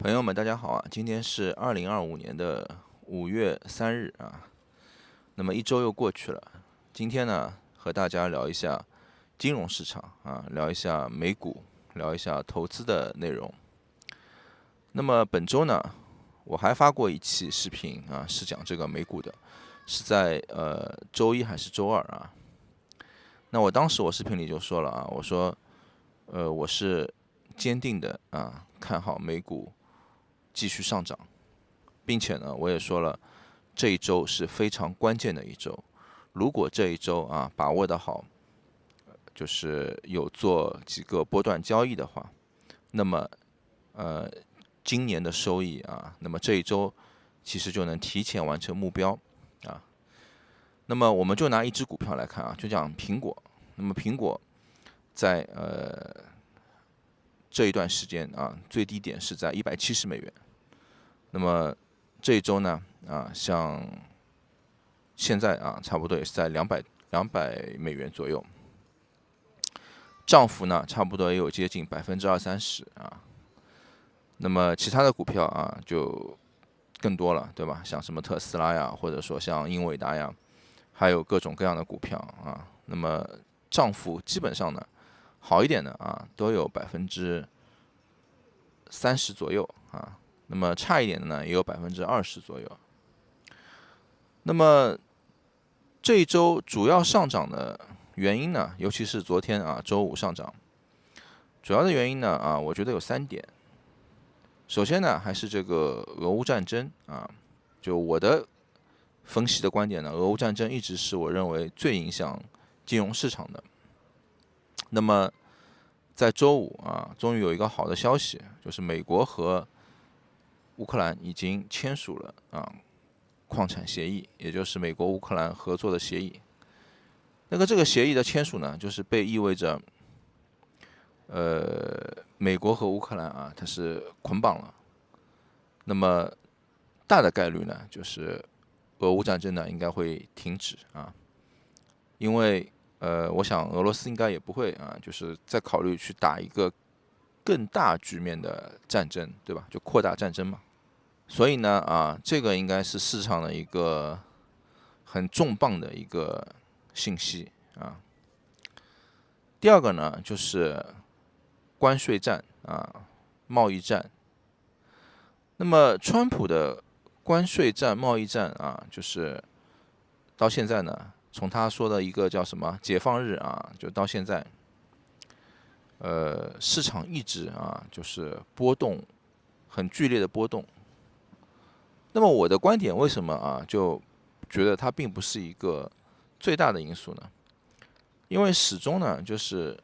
朋友们，大家好啊！今天是2025年的5月3日啊，那么一周又过去了。今天呢，和大家聊一下金融市场啊，聊一下美股，聊一下投资的内容。那么本周呢，我还发过一期视频啊，是讲这个美股的，是在周一还是周二啊？那我当时视频里就说了啊，我说我是坚定的啊看好美股继续上涨，并且呢，我也说了，这一周是非常关键的一周。如果这一周啊把握的好，就是有做几个波段交易的话，那么今年的收益啊，那么这一周其实就能提前完成目标啊。那么我们就拿一只股票来看啊，就讲苹果。那么苹果在这一段时间啊，最低点是在170美元。那么这一周呢啊，像现在啊，差不多也是在200美元左右，涨幅呢差不多也有接近20%-30%啊。那么其他的股票啊就更多了，对吧？像什么特斯拉呀，或者说像英伟达呀，还有各种各样的股票啊。那么涨幅基本上呢，好一点的啊都有30%左右啊。那么差一点的呢，也有20%左右。那么这一周主要上涨的原因呢，尤其是昨天啊周五上涨，主要的原因呢啊，我觉得有3点。首先呢，还是这个俄乌战争啊，就我的分析的观点呢，俄乌战争一直是我认为最影响金融市场的。那么在周五啊，终于有一个好的消息，就是美国和乌克兰已经签署了矿产协议，也就是美国乌克兰合作的协议。这个协议的签署呢，就是被意味着美国和乌克兰啊，它是捆绑了。那么大的概率呢，就是俄乌战争呢应该会停止啊，因为我想俄罗斯应该也不会啊，就是再考虑去打一个更大局面的战争，对吧？就扩大战争嘛。所以呢啊，这个应该是市场的一个很重磅的一个信息啊。第二个呢，就是关税战啊，贸易战。那么川普的关税战、贸易战啊，就是到现在呢，从他说的一个叫什么解放日啊，就到现在，市场一直啊就是波动很剧烈的波动。那么我的观点为什么啊就觉得它并不是一个最大的因素呢？因为始终呢就是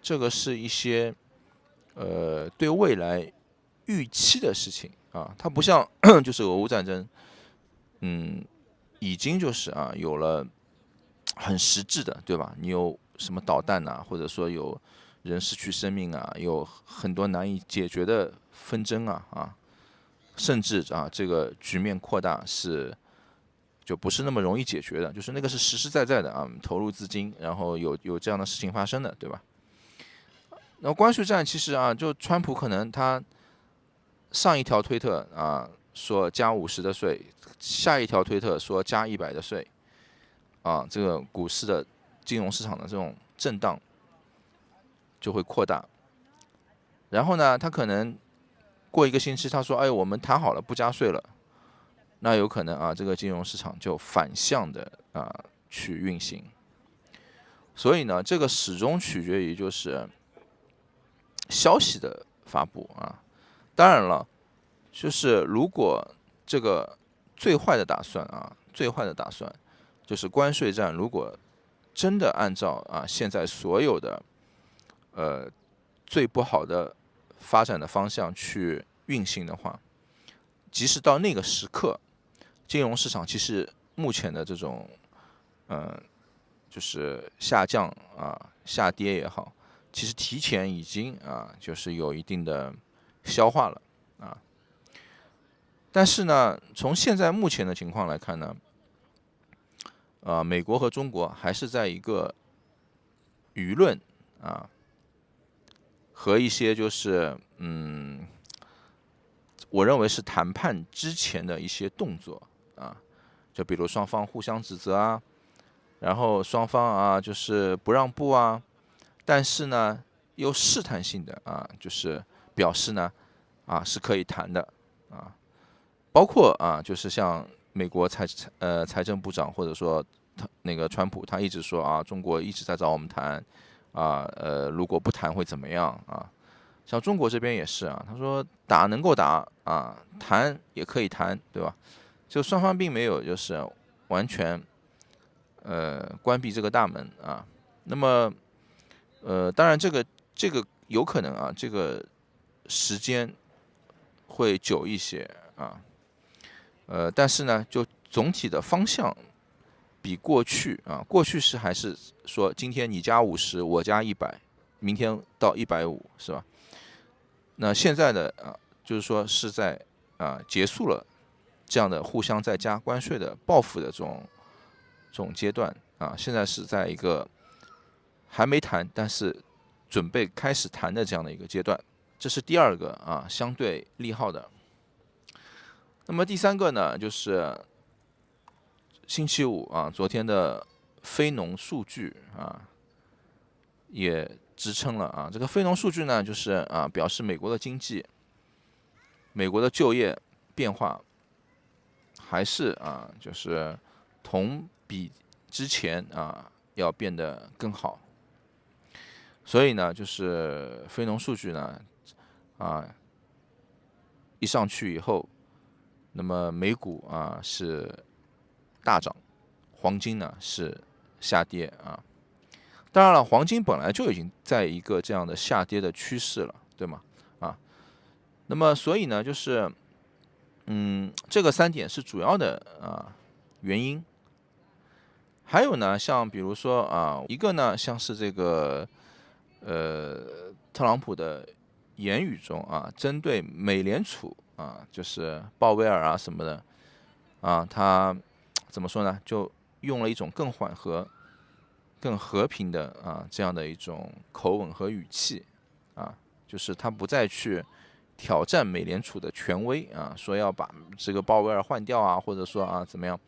这个是一些对未来预期的事情啊，它不像就是俄乌战争，已经就是啊有了很实质的，对吧？你有什么导弹呐、或者说有人失去生命啊，有很多难以解决的纷争啊，甚至啊这个局面扩大就不是那么容易解决的，就是那个是实实在在的啊，投入资金，然后有这样的事情发生的，对吧？那关税战其实啊，就川普可能他上一条推特啊说加50的税，下一条推特说加100的税啊，这个股市的金融市场的这种震荡就会扩大。然后呢，他可能过一个星期，他说：“哎，我们谈好了不加税了。”那有可能啊，这个金融市场就反向的去运行。所以呢，这个始终取决于就是消息的发布啊。当然了，就是如果这个最坏的打算啊，最坏的打算就是关税战，如果真的按照现在所有的最不好的发展的方向去运行的话，即使到那个时刻，金融市场其实目前的这种就是下降下跌也好，其实提前已经就是有一定的消化了啊。但是呢，从现在目前的情况来看呢，美国和中国还是在一个舆论和一些就是我认为是谈判之前的一些动作啊，就比如双方互相指责啊，然后双方啊就是不让步啊，但是呢又试探性的啊，就是表示呢是可以谈的啊，包括就是像美国财政部长或者说他那个川普，他一直说中国一直在找我们谈如果不谈会怎么样啊？像中国这边也是他说打能够打谈也可以谈，对吧？就双方并没有就是完全关闭这个大门啊。那么当然这个有可能这个时间会久一些但是呢，就总体的方向比过去过去是还是说今天你加50，我加100，明天到150，是吧？那现在的就是说是在结束了这样的互相在加关税的报复的这种阶段现在是在一个还没谈，但是准备开始谈的这样的一个阶段，这是第二个相对利好的。那么第三个呢，就是星期五昨天的非农数据也支撑了这个非农数据呢，就是表示美国的经济、美国的就业变化还是就是同比之前要变得更好。所以呢，就是非农数据呢一上去以后，那么美股是大涨，黄金呢是下跌当然了，黄金本来就已经在一个这样的下跌的趋势了，对吗？那么所以呢，就是这个3点是主要的原因。还有呢，像比如说一个呢，像是这个特朗普的言语中针对美联储就是鲍威尔什么的他怎么说呢？就用了一种更缓和、更和平的这样的一种口吻和语气就是他不再去挑战美联储的权威说要把这个鲍威尔换掉或者说怎么样？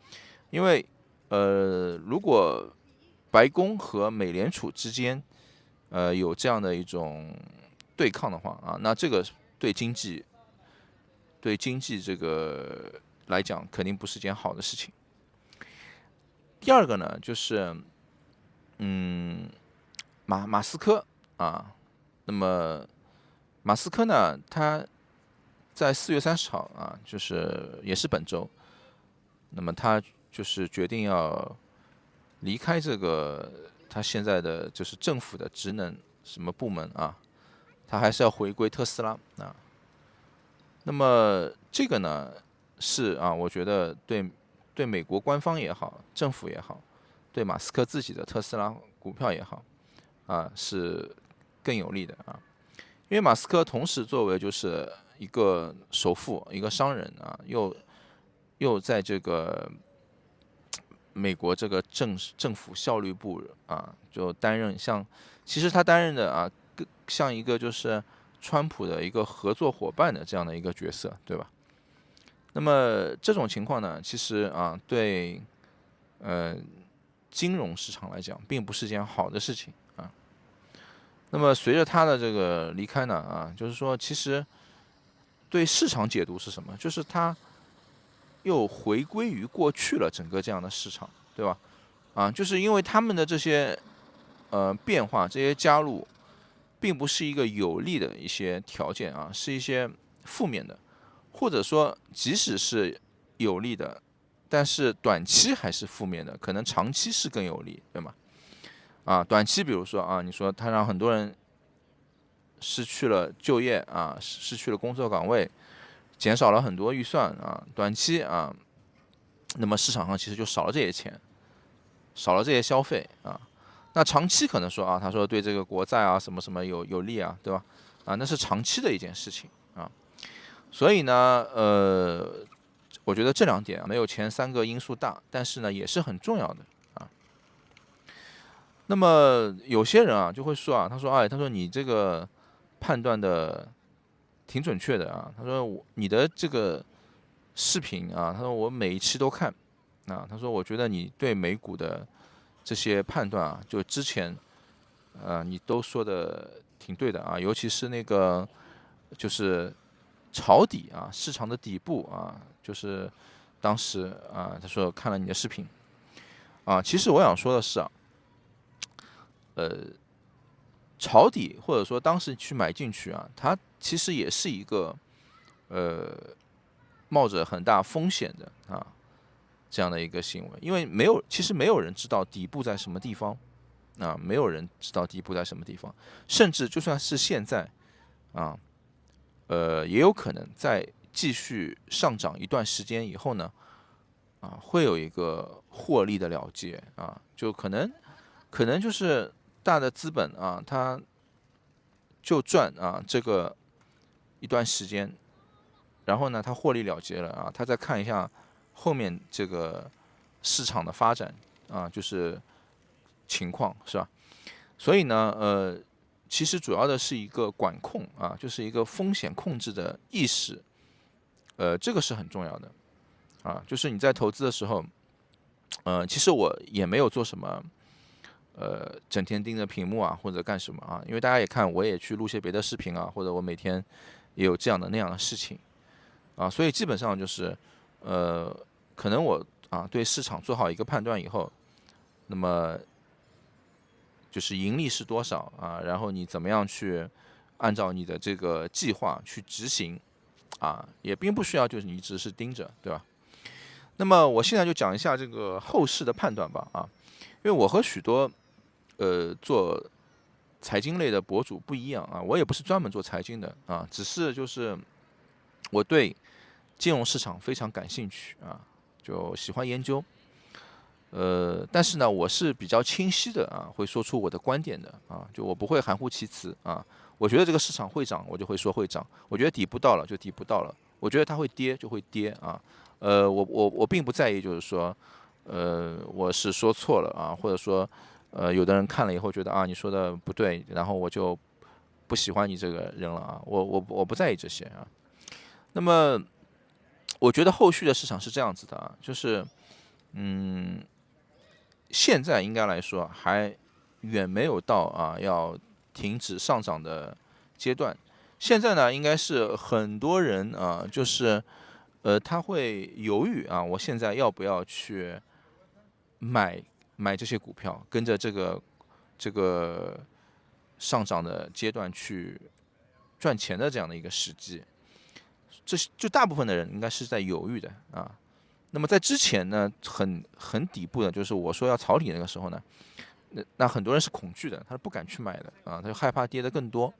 因为如果白宫和美联储之间有这样的一种对抗的话那这个对经济这个来讲肯定不是件好的事情。第二个呢，就是马斯克那么马斯克呢，他在4月30号就是也是本周，那么他就是决定要离开这个他现在的就是政府的职能什么部门他还是要回归特斯拉那么这个呢是我觉得对美国官方也好，政府也好，对马斯克自己的特斯拉股票也好是更有利的因为马斯克同时作为就是一个首富，一个商人又在这个美国这个政府效率部就担任其实他担任的更像一个就是川普的一个合作伙伴的这样的一个角色，对吧？那么这种情况呢，其实对金融市场来讲，并不是件好的事情那么随着他的这个离开呢就是说其实对市场解读是什么？就是他又回归于过去了，整个这样的市场，对吧？就是因为他们的这些变化，这些加入，并不是一个有利的一些条件是一些负面的，或者说即使是有利的，但是短期还是负面的，可能长期是更有利，对吗？短期比如说你说他让很多人失去了就业失去了工作岗位，减少了很多预算短期那么市场上其实就少了这些钱，少了这些消费那长期可能说他说对这个国债什么什么有利对吧？那是长期的一件事情所以呢我觉得这2点没有前3个因素大，但是呢也是很重要的那么有些人就会说他说你这个判断的挺准确的啊。他说你的这个视频啊，他说我每一期都看啊。他说我觉得你对美股的这些判断啊，就之前你都说的挺对的啊，尤其是那个就是抄底啊，市场的底部啊，就是当时啊，他说看了你的视频啊。其实我想说的是啊，抄底或者说当时去买进去啊，它其实也是一个呃冒着很大风险的啊这样的一个行为，因为其实没有人知道底部在什么地方啊，没有人知道底部在什么地方，甚至就算是现在啊，也有可能在继续上涨一段时间以后呢，啊，会有一个获利的了结啊，就可能就是大的资本啊，它就赚啊这个一段时间，然后呢，它获利了结了啊，他再看一下后面这个市场的发展啊，就是情况是吧？所以呢，其实主要的是一个管控啊，就是一个风险控制的意识，这个是很重要的啊。就是你在投资的时候，其实我也没有做什么，整天盯着屏幕啊，或者干什么啊，因为大家也看，我也去录些别的视频啊，或者我每天也有这样的那样的事情啊，所以基本上就是，呃，可能我啊对市场做好一个判断以后，那么就是盈利是多少啊，然后你怎么样去按照你的这个计划去执行啊，也并不需要就是你只是盯着，对吧？那么我现在就讲一下这个后市的判断吧啊，因为我和许多做财经类的博主不一样啊，我也不是专门做财经的啊，只是就是我对金融市场非常感兴趣啊，就喜欢研究。但是呢，我是比较清晰的啊，会说出我的观点的啊，就我不会含糊其辞啊。我觉得这个市场会涨，我就会说会涨；我觉得底部到了就底部到了；我觉得它会跌就会跌啊。我并不在意，就是说，我是说错了啊，或者说，有的人看了以后觉得啊你说的不对，然后我就不喜欢你这个人了啊。我不在意这些啊。那么，我觉得后续的市场是这样子的啊，就是嗯。现在应该来说还远没有到啊要停止上涨的阶段。现在呢，应该是很多人啊，就是他会犹豫啊，我现在要不要去买买这些股票，跟着这个上涨的阶段去赚钱的这样的一个时机。这是就大部分的人应该是在犹豫的啊。那么在之前呢，很底部的，就是我说要抄底那个时候呢，那很多人是恐惧的，他是不敢去买的啊，他就害怕跌得更多。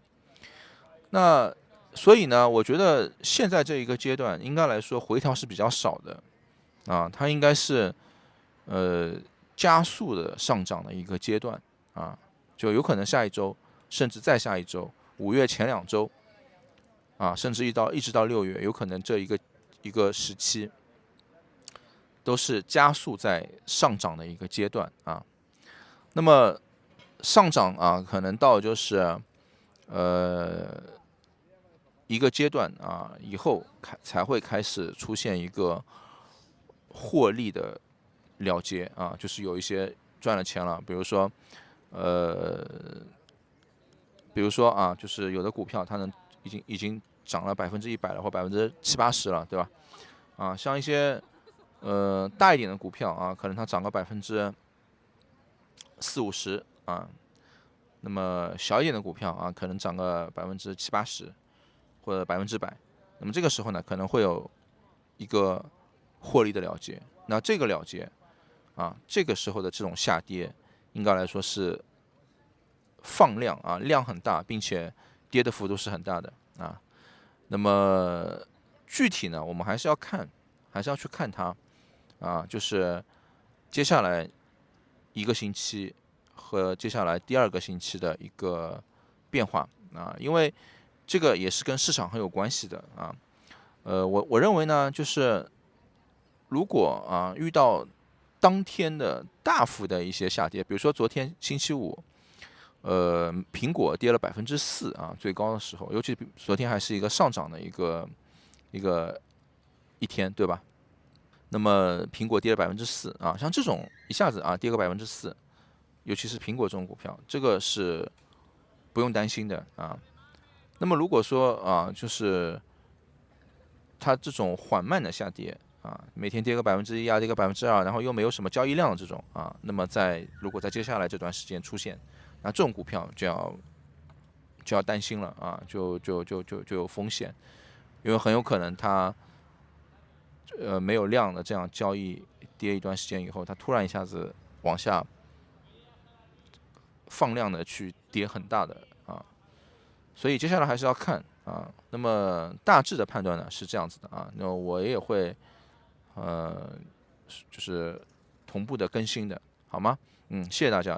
那所以呢，我觉得现在这一个阶段应该来说回调是比较少的啊，它应该是呃加速的上涨的一个阶段啊，就有可能下一周，甚至再下一周，5月前2周啊，甚至一直到6月，有可能这一个时期都是加速在上涨的一个阶段啊。那么上涨啊，可能到就是呃一个阶段啊以后才会开始出现一个获利的了结啊，就是有一些赚了钱了，呃，比如说啊，就是有的股票它已经涨了100%了，或70%-80%了，对吧？啊，像一些大一点的股票啊，可能它涨个40%-50%啊，那么小一点的股票啊，可能涨个70%-80%或者100%，那么这个时候呢，可能会有一个获利的了结。那这个了结啊，这个时候的这种下跌，应该来说是放量啊，量很大，并且跌的幅度是很大的啊。那么具体呢，我们还是要看，还是要去看它啊，就是接下来一个星期和接下来第二个星期的一个变化啊，因为这个也是跟市场很有关系的啊。我认为呢，就是如果啊遇到当天的大幅的一些下跌，比如说昨天星期五苹果跌了4%啊，最高的时候，尤其昨天还是一个上涨的一天，对吧？那么苹果跌了4%啊，像这种一下子啊跌个4%，尤其是苹果这种股票，这个是不用担心的啊。那么如果说啊，就是它这种缓慢的下跌啊，每天跌个1%啊，跌个2%，然后又没有什么交易量的这种啊，那么如果在接下来这段时间出现，那这种股票就要担心了啊，就有风险，因为很有可能它没有量的这样交易跌一段时间以后，它突然一下子往下放量的去跌很大的啊，所以接下来还是要看啊。那么大致的判断呢是这样子的啊，那我也会就是同步的更新的，好吗？谢谢大家。